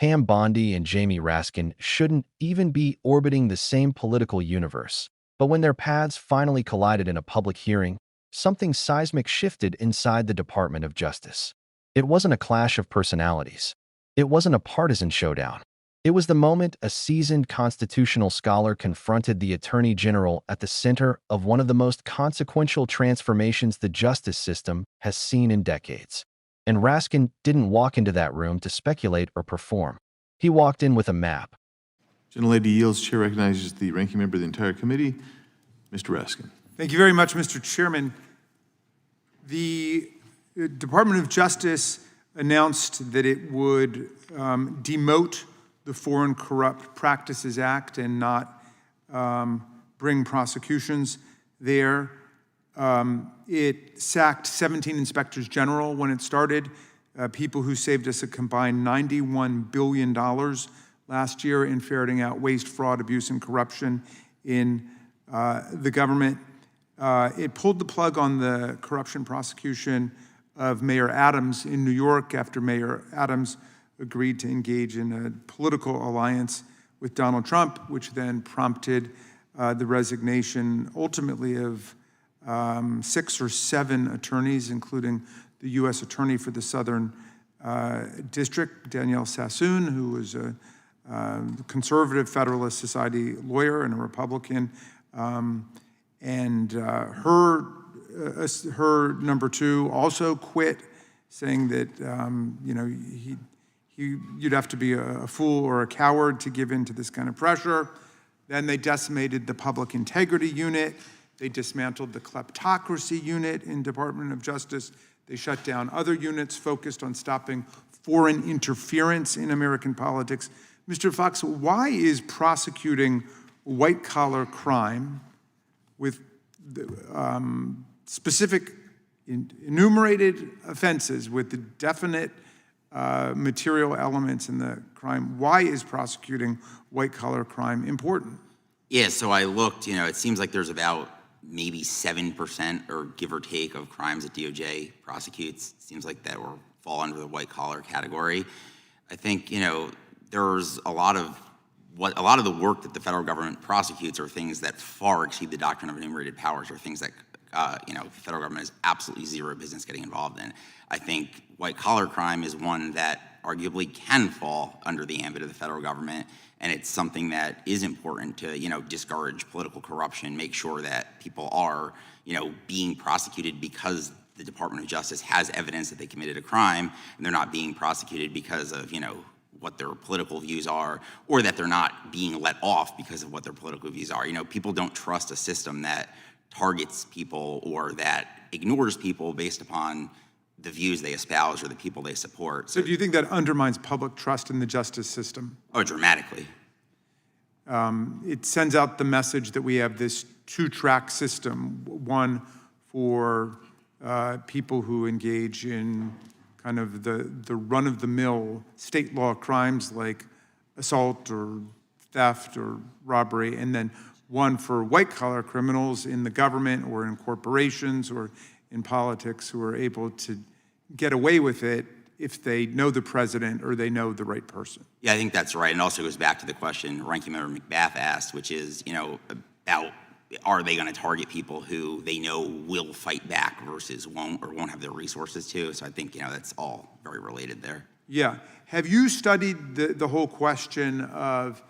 Pam Bondi and Jaime Raskin shouldn't even be orbiting the same political universe. But when their paths finally collided in a public hearing, something seismic shifted inside the Department of Justice. It wasn't a clash of personalities. It wasn't a partisan showdown. It was the moment a seasoned constitutional scholar confronted the Attorney General at the center of one of the most consequential transformations the justice system has seen in decades. And Raskin didn't walk into that room to speculate or perform. He walked in with a map. Gentlelady yields. Chair recognizes the ranking member of the entire committee, Mr. Raskin. Thank you very much, Mr. Chairman. The Department of Justice announced that it would demote the Foreign Corrupt Practices Act and not bring prosecutions there. It sacked 17 inspectors general when it started, people who saved us a combined $91 billion last year in ferreting out waste, fraud, abuse, and corruption in the government. It pulled the plug on the corruption prosecution of Mayor Adams in New York after Mayor Adams agreed to engage in a political alliance with Donald Trump, which then prompted the resignation ultimately of 6 or 7 attorneys, including the U.S. Attorney for the Southern District, Danielle Sassoon, who was a conservative Federalist Society lawyer and a Republican. Her number 2 also quit, saying that you'd have to be a fool or a coward to give in to this kind of pressure. Then they decimated the Public Integrity Unit. They dismantled the Kleptocracy Unit in Department of Justice. They shut down other units focused on stopping foreign interference in American politics. Mr. Fox, why is prosecuting white-collar crime with specific enumerated offenses with the definite material elements in the crime, why is prosecuting white-collar crime important? Yeah, so I looked, it seems like there's about maybe 7% or give or take of crimes that DOJ prosecutes. It seems like that will fall under the white-collar category. I think, there's a lot of the work that the federal government prosecutes are things that far exceed the doctrine of enumerated powers, or things that the federal government has absolutely zero business getting involved in. I think white-collar crime is one that arguably can fall under the ambit of the federal government, and it's something that is important to, discourage political corruption, make sure that people are, being prosecuted because the Department of Justice has evidence that they committed a crime, and they're not being prosecuted because of, what their political views are, or that they're not being let off because of what their political views are. People don't trust a system that targets people or that ignores people based upon the views they espouse or the people they support. So do you think that undermines public trust in the justice system? Oh, dramatically. It sends out the message that we have this 2-track system, one for people who engage in kind of the run-of-the-mill state law crimes like assault or theft or robbery, and then one for white-collar criminals in the government or in corporations or in politics who are able to get away with it if they know the president or they know the right person. Yeah, I think that's right. And also goes back to the question Ranking Member McBath asked, which is, about are they going to target people who they know will fight back versus won't have their resources to? So I think, that's all very related there. Yeah. Have you studied the whole question of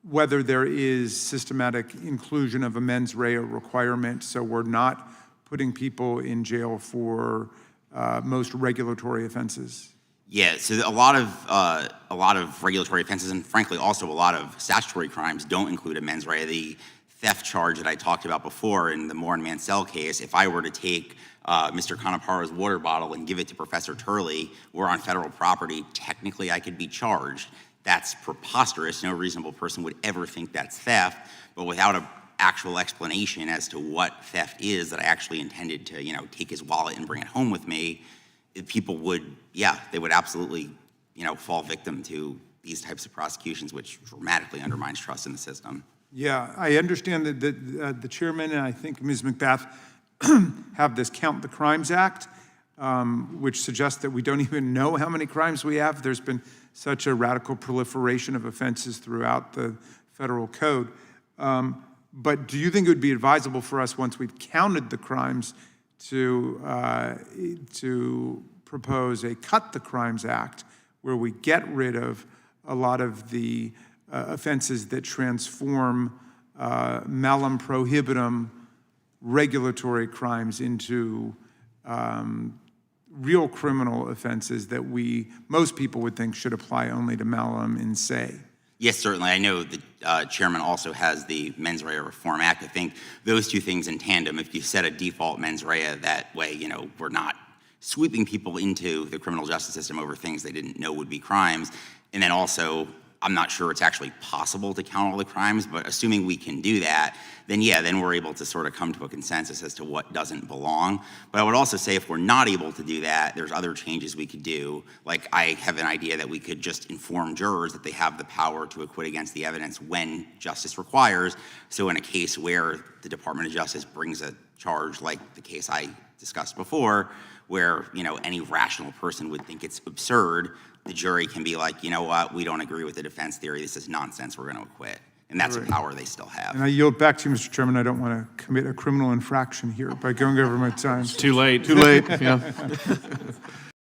whether there is systematic inclusion of a mens rea requirement, so we're not putting people in jail for most regulatory offenses? Yeah, so a lot of regulatory offenses, and frankly also a lot of statutory crimes, don't include a mens rea. The theft charge that I talked about before in the Moore and Mansell case, if I were to take Mr. Canaparo's water bottle and give it to Professor Turley, we're on federal property, technically I could be charged. That's preposterous. No reasonable person would ever think that's theft, but without an actual explanation as to what theft is, that I actually intended to, take his wallet and bring it home with me, people would, they would absolutely, fall victim to these types of prosecutions, which dramatically undermines trust in the system. Yeah, I understand that the chairman and I think Ms. McBath have this Count the Crimes Act, which suggests that we don't even know how many crimes we have. There's been such a radical proliferation of offenses throughout the federal code. But do you think it would be advisable for us, once we've counted the crimes, to propose a Cut the Crimes Act, where we get rid of a lot of the offenses that transform malum prohibitum regulatory crimes into real criminal offenses that most people would think should apply only to malum in se? Yes, certainly. I know the chairman also has the Mens Rea Reform Act. I think those two things in tandem, if you set a default mens rea, that way, we're not sweeping people into the criminal justice system over things they didn't know would be crimes. And then also, I'm not sure it's actually possible to count all the crimes, but assuming we can do that, then we're able to sort of come to a consensus as to what doesn't belong. But I would also say, if we're not able to do that, there's other changes we could do. Like, I have an idea that we could just inform jurors that they have the power to acquit against the evidence when justice requires. So in a case where the Department of Justice brings a charge, like the case I discussed before, where any rational person would think it's absurd, the jury can be like, you know what, we don't agree with the defense theory, this is nonsense, we're going to acquit. And that's a power they still have. And I yield back to you, Mr. Chairman. I don't want to commit a criminal infraction here by going over my time. Too late. Too late, yeah.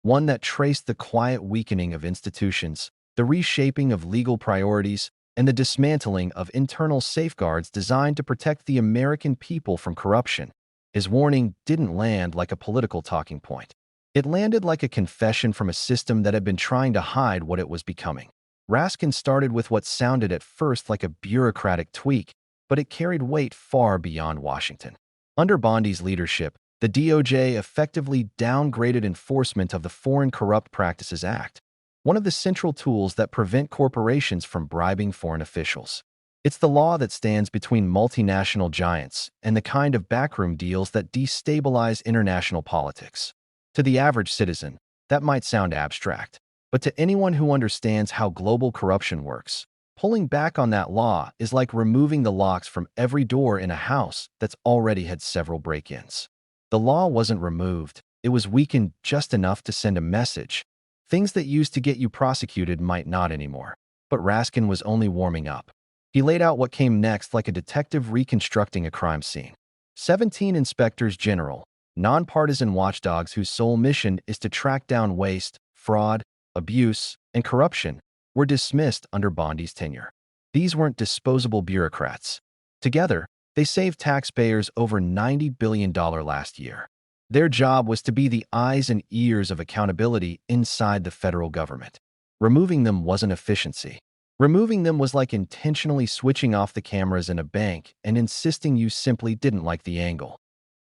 One that traced the quiet weakening of institutions, the reshaping of legal priorities, and the dismantling of internal safeguards designed to protect the American people from corruption. His warning didn't land like a political talking point. It landed like a confession from a system that had been trying to hide what it was becoming. Raskin started with what sounded at first like a bureaucratic tweak, but it carried weight far beyond Washington. Under Bondi's leadership, the DOJ effectively downgraded enforcement of the Foreign Corrupt Practices Act, one of the central tools that prevent corporations from bribing foreign officials. It's the law that stands between multinational giants and the kind of backroom deals that destabilize international politics. To the average citizen, that might sound abstract, but to anyone who understands how global corruption works, pulling back on that law is like removing the locks from every door in a house that's already had several break-ins. The law wasn't removed, it was weakened just enough to send a message. Things that used to get you prosecuted might not anymore. But Raskin was only warming up. He laid out what came next like a detective reconstructing a crime scene. 17 inspectors general, nonpartisan watchdogs whose sole mission is to track down waste, fraud, abuse, and corruption, were dismissed under Bondi's tenure. These weren't disposable bureaucrats. Together, they saved taxpayers over $90 billion last year. Their job was to be the eyes and ears of accountability inside the federal government. Removing them wasn't efficiency. Removing them was like intentionally switching off the cameras in a bank and insisting you simply didn't like the angle.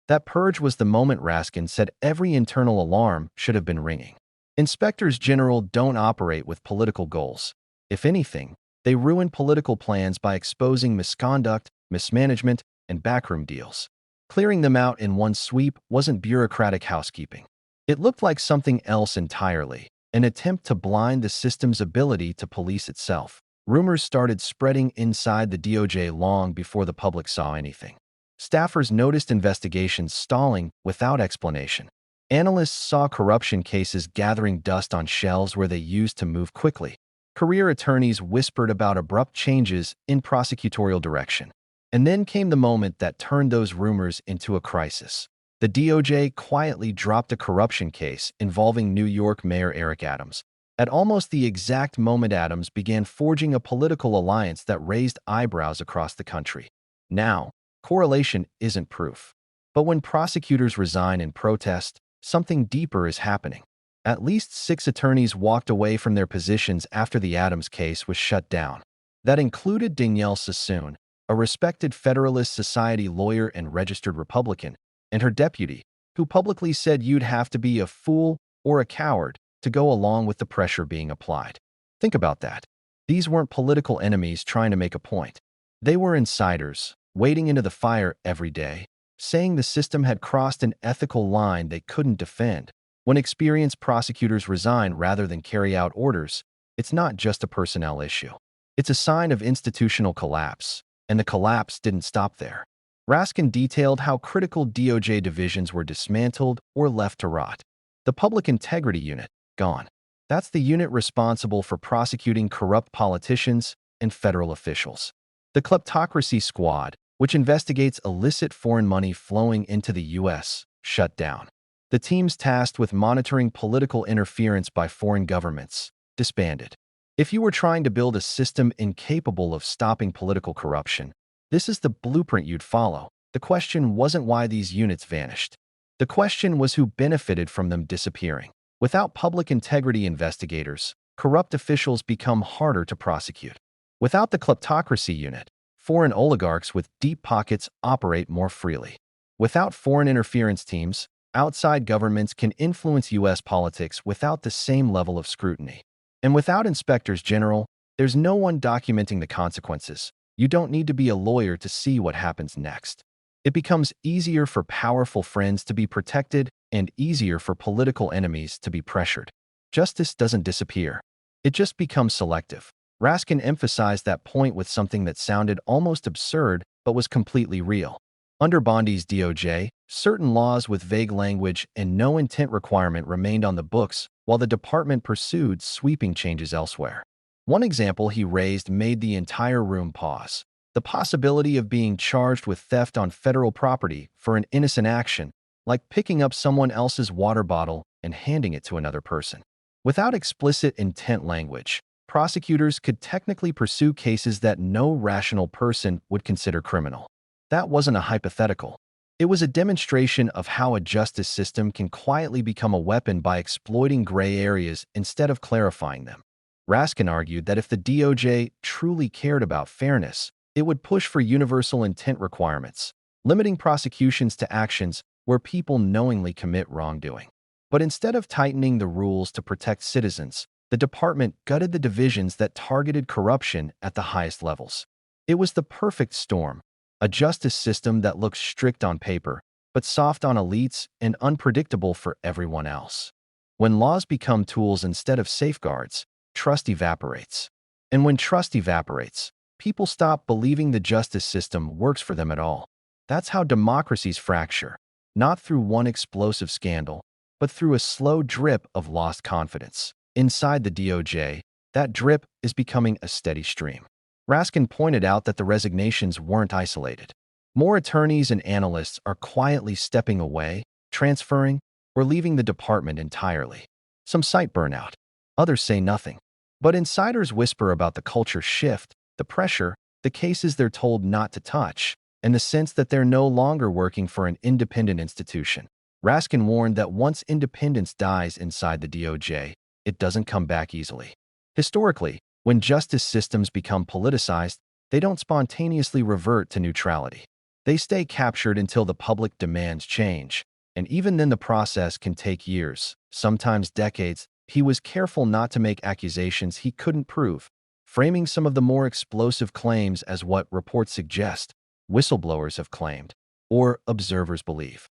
That purge was the moment Raskin said every internal alarm should have been ringing. Inspectors general don't operate with political goals. If anything, they ruin political plans by exposing misconduct, mismanagement, and backroom deals. Clearing them out in one sweep wasn't bureaucratic housekeeping. It looked like something else entirely, an attempt to blind the system's ability to police itself. Rumors started spreading inside the DOJ long before the public saw anything. Staffers noticed investigations stalling without explanation. Analysts saw corruption cases gathering dust on shelves where they used to move quickly. Career attorneys whispered about abrupt changes in prosecutorial direction. And then came the moment that turned those rumors into a crisis. The DOJ quietly dropped a corruption case involving New York Mayor Eric Adams. At almost the exact moment Adams began forging a political alliance that raised eyebrows across the country. Now, correlation isn't proof. But when prosecutors resign in protest, something deeper is happening. At least 6 attorneys walked away from their positions after the Adams case was shut down. That included Danielle Sassoon, a respected Federalist Society lawyer and registered Republican, and her deputy, who publicly said you'd have to be a fool or a coward to go along with the pressure being applied. Think about that. These weren't political enemies trying to make a point. They were insiders, wading into the fire every day, saying the system had crossed an ethical line they couldn't defend. When experienced prosecutors resign rather than carry out orders, it's not just a personnel issue. It's a sign of institutional collapse, and the collapse didn't stop there. Raskin detailed how critical DOJ divisions were dismantled or left to rot. The Public Integrity Unit, gone. That's the unit responsible for prosecuting corrupt politicians and federal officials. The Kleptocracy Squad, which investigates illicit foreign money flowing into the U.S., shut down. The teams tasked with monitoring political interference by foreign governments disbanded. If you were trying to build a system incapable of stopping political corruption, this is the blueprint you'd follow. The question wasn't why these units vanished. The question was who benefited from them disappearing. Without public integrity investigators, corrupt officials become harder to prosecute. Without the kleptocracy unit, foreign oligarchs with deep pockets operate more freely. Without foreign interference teams, outside governments can influence U.S. politics without the same level of scrutiny. And without inspectors general, there's no one documenting the consequences. You don't need to be a lawyer to see what happens next. It becomes easier for powerful friends to be protected and easier for political enemies to be pressured. Justice doesn't disappear. It just becomes selective. Raskin emphasized that point with something that sounded almost absurd but was completely real. Under Bondi's DOJ, certain laws with vague language and no intent requirement remained on the books while the department pursued sweeping changes elsewhere. One example he raised made the entire room pause. The possibility of being charged with theft on federal property for an innocent action, like picking up someone else's water bottle and handing it to another person. Without explicit intent language, prosecutors could technically pursue cases that no rational person would consider criminal. That wasn't a hypothetical. It was a demonstration of how a justice system can quietly become a weapon by exploiting gray areas instead of clarifying them. Raskin argued that if the DOJ truly cared about fairness, it would push for universal intent requirements, limiting prosecutions to actions where people knowingly commit wrongdoing. But instead of tightening the rules to protect citizens, the department gutted the divisions that targeted corruption at the highest levels. It was the perfect storm, a justice system that looks strict on paper, but soft on elites and unpredictable for everyone else. When laws become tools instead of safeguards, trust evaporates. And when trust evaporates, people stop believing the justice system works for them at all. That's how democracies fracture, not through one explosive scandal, but through a slow drip of lost confidence. Inside the DOJ, that drip is becoming a steady stream. Raskin pointed out that the resignations weren't isolated. More attorneys and analysts are quietly stepping away, transferring, or leaving the department entirely. Some cite burnout. Others say nothing. But insiders whisper about the culture shift, the pressure, the cases they're told not to touch, and the sense that they're no longer working for an independent institution. Raskin warned that once independence dies inside the DOJ, it doesn't come back easily. Historically, when justice systems become politicized, they don't spontaneously revert to neutrality. They stay captured until the public demands change, and even then the process can take years, sometimes decades. He was careful not to make accusations he couldn't prove, framing some of the more explosive claims as what reports suggest, whistleblowers have claimed, or observers believe.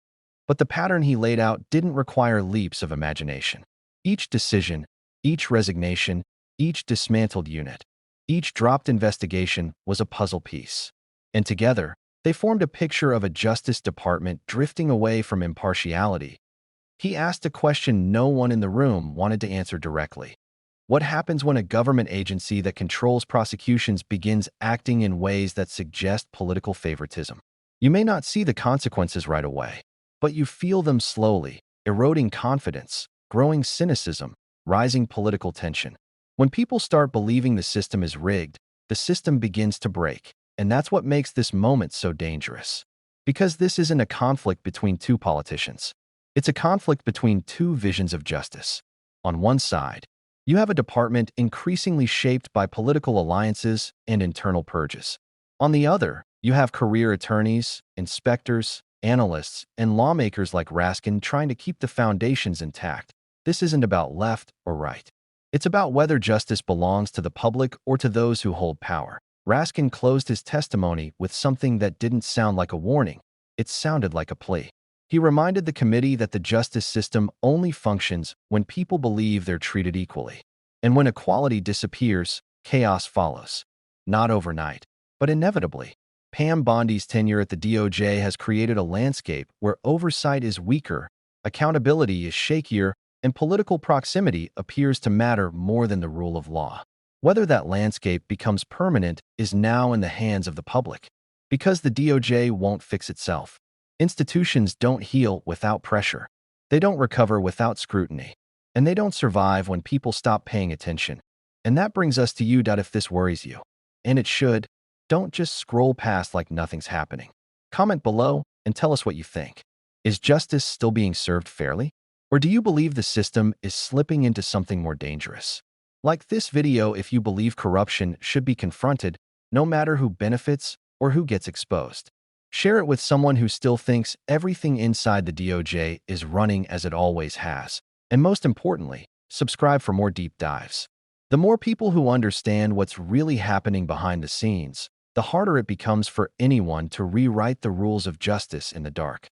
But the pattern he laid out didn't require leaps of imagination. Each decision, each resignation, each dismantled unit, each dropped investigation was a puzzle piece. And together, they formed a picture of a Justice Department drifting away from impartiality. He asked a question no one in the room wanted to answer directly. What happens when a government agency that controls prosecutions begins acting in ways that suggest political favoritism? You may not see the consequences right away, but you feel them slowly, eroding confidence, growing cynicism, rising political tension. When people start believing the system is rigged, the system begins to break. And that's what makes this moment so dangerous. Because this isn't a conflict between two politicians. It's a conflict between two visions of justice. On one side, you have a department increasingly shaped by political alliances and internal purges. On the other, you have career attorneys, inspectors, analysts, and lawmakers like Raskin trying to keep the foundations intact. This isn't about left or right. It's about whether justice belongs to the public or to those who hold power. Raskin closed his testimony with something that didn't sound like a warning. It sounded like a plea. He reminded the committee that the justice system only functions when people believe they're treated equally. And when equality disappears, chaos follows. Not overnight, but inevitably. Pam Bondi's tenure at the DOJ has created a landscape where oversight is weaker, accountability is shakier, and political proximity appears to matter more than the rule of law. Whether that landscape becomes permanent is now in the hands of the public. Because the DOJ won't fix itself. Institutions don't heal without pressure. They don't recover without scrutiny. And they don't survive when people stop paying attention. And that brings us to you. If this worries you, and it should, don't just scroll past like nothing's happening. Comment below and tell us what you think. Is justice still being served fairly? Or do you believe the system is slipping into something more dangerous? Like this video if you believe corruption should be confronted, no matter who benefits or who gets exposed. Share it with someone who still thinks everything inside the DOJ is running as it always has. And most importantly, subscribe for more deep dives. The more people who understand what's really happening behind the scenes, the harder it becomes for anyone to rewrite the rules of justice in the dark.